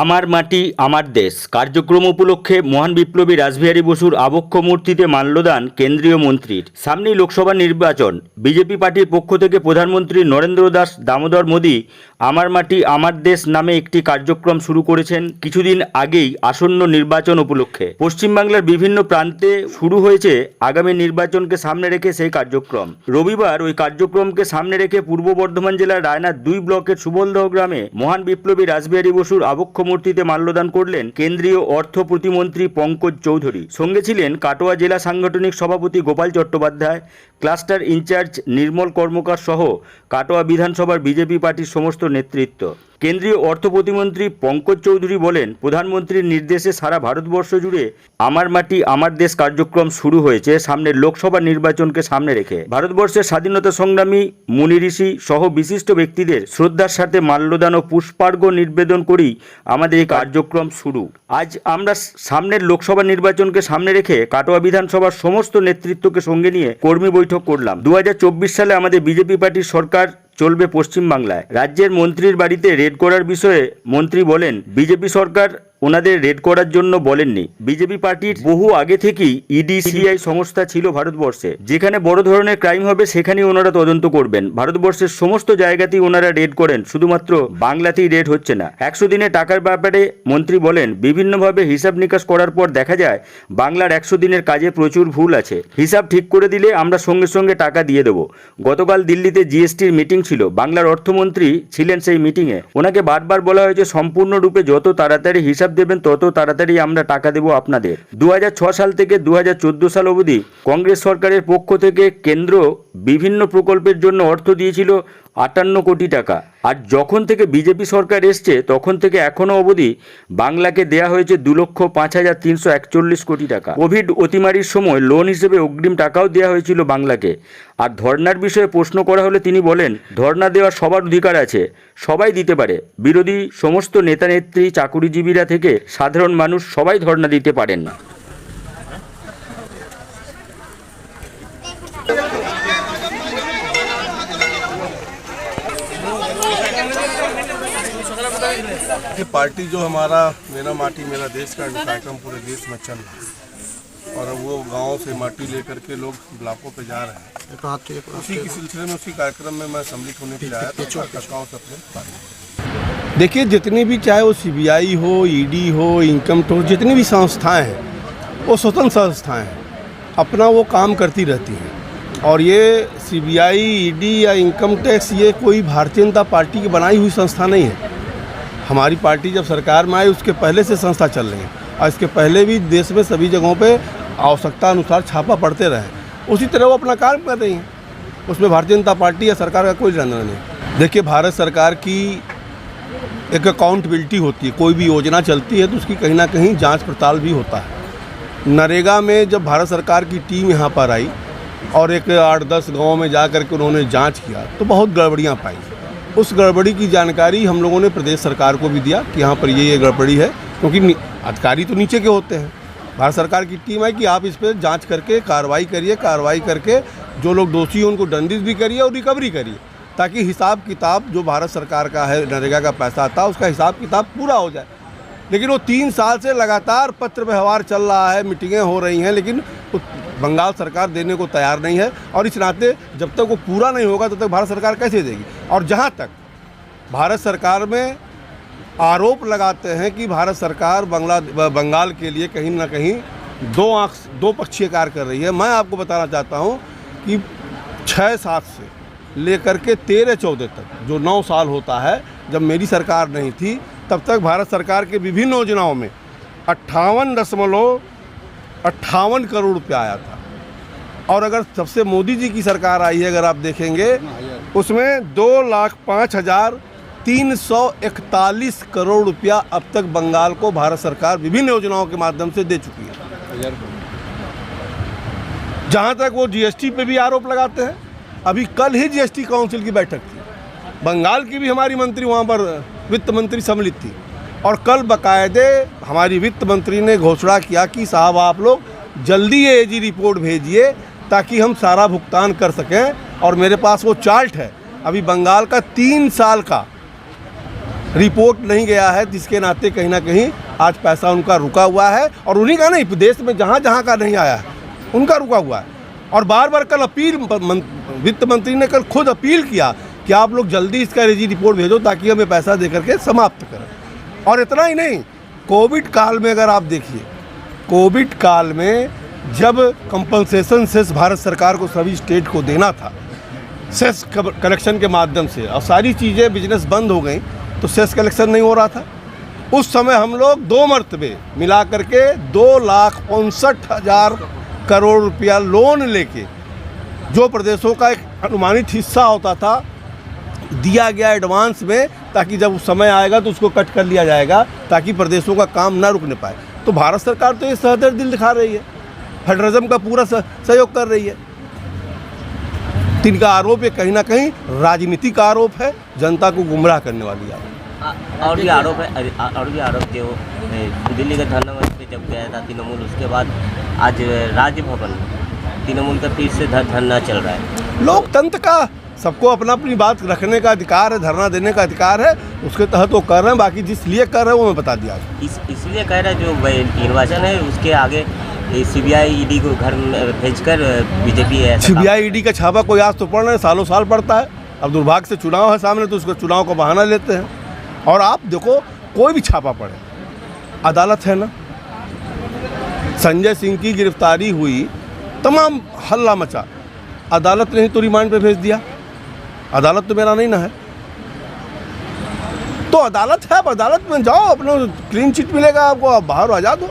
আমার মাটি আমার দেশ কার্যক্রম উপলক্ষে মহান বিপ্লবী রাসবিহারী বসুর আবক্ষ মূর্তিতে মাল্যদান কেন্দ্রীয় মন্ত্রীর। সামনেই লোকসভা নির্বাচন। বিজেপি পার্টির পক্ষ থেকে প্রধানমন্ত্রী নরেন্দ্র দাস দামোদর মোদী আমার মাটি আমার দেশ নামে একটি কার্যক্রম শুরু করেছেন কিছুদিন আগেই আসন্ন নির্বাচন উপলক্ষে। পশ্চিমবাংলার বিভিন্ন প্রান্তে শুরু হয়েছে আগামী নির্বাচনকে সামনে রেখে সেই কার্যক্রম। রবিবার ওই কার্যক্রমকে সামনে রেখে পূর্ব বর্ধমান জেলার রায়নার 2 ব্লকের সুবলদহ গ্রামে মহান বিপ্লবী রাসবিহারী বসুর আবক্ষ মূর্তিতে মাল্যদান করলেন কেন্দ্রীয় অর্থ প্রতিমন্ত্রী পঙ্কজ চৌধুরী। সঙ্গে ছিলেন কাটোয়া জেলা সাংগঠনিক সভাপতি গোপাল চট্টোপাধ্যায়, ক্লাস্টার ইনচার্জ নির্মল কর্মকার সহ কাটোয়া বিধানসভার বিজেপি পার্টির সমস্ত নেতৃত্ব। কেন্দ্রীয় অর্থ প্রতিমন্ত্রী পঙ্কজ চৌধুরী বলেন, প্রধানমন্ত্রীর নির্দেশে সারা ভারতবর্ষ জুড়ে আমার মাটি আমার দেশ কার্যক্রম শুরু হয়েছে সামনের লোকসভা নির্বাচনকে সামনে রেখে। ভারতবর্ষের স্বাধীনতা সংগ্রামী মুনি ঋষি সহ বিশিষ্ট ব্যক্তিদের শ্রদ্ধার সাথে মাল্যদান ও পুষ্পার্ঘ্য নিবেদন করেই আমাদের এই কার্যক্রম শুরু। আজ আমরা সামনের লোকসভা নির্বাচনকে সামনে রেখে কাটোয়া বিধানসভার সমস্ত নেতৃত্বকে সঙ্গে নিয়ে কর্মী বৈঠক করলাম। 2024 সালে আমাদের বিজেপি পার্টির সরকার চলবে পশ্চিমবাংলায়। রাজ্যের মন্ত্রীর বাড়িতে রেড করার বিষয়ে মন্ত্রী বলেন, বিজেপি সরকার ওনাদের রেড করার জন্য বলেননি। বিজেপি পার্টির বহু আগে থেকেই ইডি সিবিআই সংস্থা ছিল ভারতবর্ষে। যেখানে বড় ধরনের ক্রাইম হবে সেখানেই ওনারা তদন্ত করবেন। ভারতবর্ষের সমস্ত জায়গাতেই ওনারা রেড করেন, শুধুমাত্র বাংলাতেই রেড হচ্ছে না। 100 দিনে টাকার ব্যাপারে মন্ত্রী বলেন, বিভিন্নভাবে হিসাব নিকাশ করার পর দেখা যায় বাংলার 100 দিনের কাজে প্রচুর ভুল আছে। হিসাব ঠিক করে দিলে আমরা সঙ্গে সঙ্গে টাকা দিয়ে দেবো। গতকাল দিল্লিতে জিএসটির মিটিং ছিল, বাংলার অর্থমন্ত্রী ছিলেন সেই মিটিংয়ে। ওনাকে বারবার বলা হয়েছে সম্পূর্ণরূপে যত তাড়াতাড়ি হিসাব দেবেন তত তাড়াতাড়ি আমরা টাকা দেব আপনাদের। 2006 সাল থেকে 2014 সাল অবধি কংগ্রেস সরকারের পক্ষ থেকে কেন্দ্র বিভিন্ন প্রকল্পের জন্য অর্থ দিয়েছিল 58 কোটি টাকা। আর যখন থেকে বিজেপি সরকার এসছে তখন থেকে এখনো অবধি বাংলাকে দেয়া হয়েছে 2,05,341 কোটি টাকা। কোভিড অতিমারির সময় লোন হিসেবে অগ্রিম টাকাও দেওয়া হয়েছিল বাংলাকে। আর ধর্নার বিষয়ে প্রশ্ন করা হলে তিনি বলেন, ধর্না দেওয়ার সবার অধিকার আছে, সবাই দিতে পারে। বিরোধী সমস্ত নেতা নেত্রী, চাকুরিজীবীরা থেকে সাধারণ মানুষ সবাই ধর্না দিতে পারেন না। ये पार्टी जो हमारा मेरा माटी मेरा देश का कार्यक्रम पूरे देश में चल रहा है और वो गांव से माटी लेकर के लोग ब्लॉकों पे जा रहे हैं। उसी के सिलसिले में उसी कार्यक्रम में मैं सम्मिलित होने के लिए आया था से अपने पार्टी। देखिए, जितनी भी चाहे वो सीबीआई हो, ईडी हो, इनकम टैक्स, जितनी भी संस्थाएं हैं वो स्वतंत्र संस्थाएं हैं, अपना वो काम करती रहती हैं। और ये सीबीआई, ईडी या इनकम टैक्स ये कोई भारतीय जनता पार्टी की बनाई हुई संस्था नहीं है। हमारी पार्टी जब सरकार में आई उसके पहले से संस्था चल रही है और इसके पहले भी देश में सभी जगहों पे आवश्यकता अनुसार छापा पड़ते रहे, उसी तरह वो अपना कार्य कर रही हैं। उसमें भारतीय जनता पार्टी या सरकार का कोई लेना नहीं। देखिए, भारत सरकार की एक अकाउंटेबिलिटी होती है। कोई भी योजना चलती है तो उसकी कहीं ना कहीं जांच पड़ताल भी होता है। नरेगा में जब भारत सरकार की टीम यहाँ पर आई और एक 8-10 गाँव में जा कर के उन्होंने जाँच किया तो बहुत गड़बड़ियाँ पाई। उस गड़बड़ी की जानकारी हम लोगों ने प्रदेश सरकार को भी दिया कि यहाँ पर ये गड़बड़ी है, क्योंकि अधिकारी तो नीचे के होते हैं। भारत सरकार की टीम है कि आप इस पर जांच करके कार्रवाई करिए, कार्रवाई करके जो लोग दोषी हैं उनको दंडित भी करिए और रिकवरी करिए, ताकि हिसाब किताब जो भारत सरकार का है, नरेगा का पैसा आता है उसका हिसाब किताब पूरा हो जाए। लेकिन वो 3 साल से लगातार पत्र व्यवहार चल रहा है, मीटिंगें हो रही हैं, लेकिन बंगाल सरकार देने को तैयार नहीं है। और इस नाते जब तक वो पूरा नहीं होगा तब तक भारत सरकार कैसे देगी। और जहाँ तक भारत सरकार में आरोप लगाते हैं कि भारत सरकार बंगाल के लिए कहीं ना कहीं दो पक्षीय कार्य कर रही है, मैं आपको बताना चाहता हूँ कि 6-7 से लेकर के 13-14 तक जो 9 साल होता है, जब मेरी सरकार नहीं थी तब तक भारत सरकार के विभिन्न योजनाओं में 58.58 करोड़ रुपया आया था। और अगर सबसे मोदी जी की सरकार आई है, अगर आप देखेंगे उसमें 2,05,341 करोड़ रुपया अब तक बंगाल को भारत सरकार विभिन्न योजनाओं के माध्यम से दे चुकी है। जहाँ तक वो जीएसटी पे भी आरोप लगाते हैं, अभी कल ही जीएसटी काउंसिल की बैठक थी, बंगाल की भी हमारी मंत्री वहाँ पर वित्त मंत्री सम्मिलित थी और कल बाकायदे हमारी वित्त मंत्री ने घोषणा किया कि साहब आप लोग जल्दी ये एजी रिपोर्ट भेजिए ताकि हम सारा भुगतान कर सकें। और मेरे पास वो चार्ट है, अभी बंगाल का 3 साल का रिपोर्ट नहीं गया है, जिसके नाते कहीं ना कहीं आज पैसा उनका रुका हुआ है। और उन्हीं का नहीं, देश में जहाँ जहाँ का नहीं आया है उनका रुका हुआ है। और बार बार कल अपील, वित्त मंत्री ने कल खुद अपील किया कि आप लोग जल्दी इसका रिपोर्ट भेजो ताकि हमें पैसा दे करके समाप्त करें। और इतना ही नहीं, कोविड काल में अगर आप देखिए, कोविड काल में जब कंपनसेशन सेस भारत सरकार को सभी स्टेट को देना था सेस कलेक्शन के माध्यम से, और सारी चीज़ें बिजनेस बंद हो गई तो सेस कलेक्शन नहीं हो रहा था। उस समय हम लोग 2 मरतबे मिला करके 2,65,000 करोड़ रुपया लोन लेके, जो प्रदेशों का एक अनुमानित हिस्सा होता था, दिया गया एडवांस में, ताकि जब समय आएगा तो उसको कट कर लिया जाएगा ताकि प्रदेशों का काम ना रुकने पाए। तो भारत सरकार तो ये सहदर्द दिल दिखा रही है, फेडरलिज्म का पूरा सहयोग कर रही है। इनका आरोप ये कहीं ना कहीं राजनीतिक आरोप है, जनता को गुमराह करने वाली आरोप। और भी आरोप है, और भी आरोप जो दिल्ली के धरना मंच पे जब गया था तृणमूल, उसके बाद आज राजभवन तृणमूल का फिर से धरना चल रहा है। लोकतंत्र का सबको अपना अपनी बात रखने का अधिकार है, धरना देने का अधिकार है, उसके तहत वो कर रहे हैं। बाकी जिस लिए कर रहे हैं वो मैं बता दिया। इसलिए कह रहे हैं जो निर्वाचन है उसके आगे CBI ED को घर में भेजकर बीजेपी CBI ED का छापा कोई आज तो पड़ रहा है, सालों साल पड़ता है। अब दुर्भाग्य से चुनाव है सामने तो उसको चुनाव का बहाना लेते हैं। और आप देखो, कोई भी छापा पड़े, अदालत है ना। संजय सिंह की गिरफ्तारी हुई, तमाम हल्ला मचा, अदालत ने ही तो रिमांड पे भेज दिया। अदालत तो मेरा नहीं ना है, तो अदालत है, आप अदालत में जाओ, अपना क्लीन चिट मिलेगा आपको, आप बाहर आ जा दो।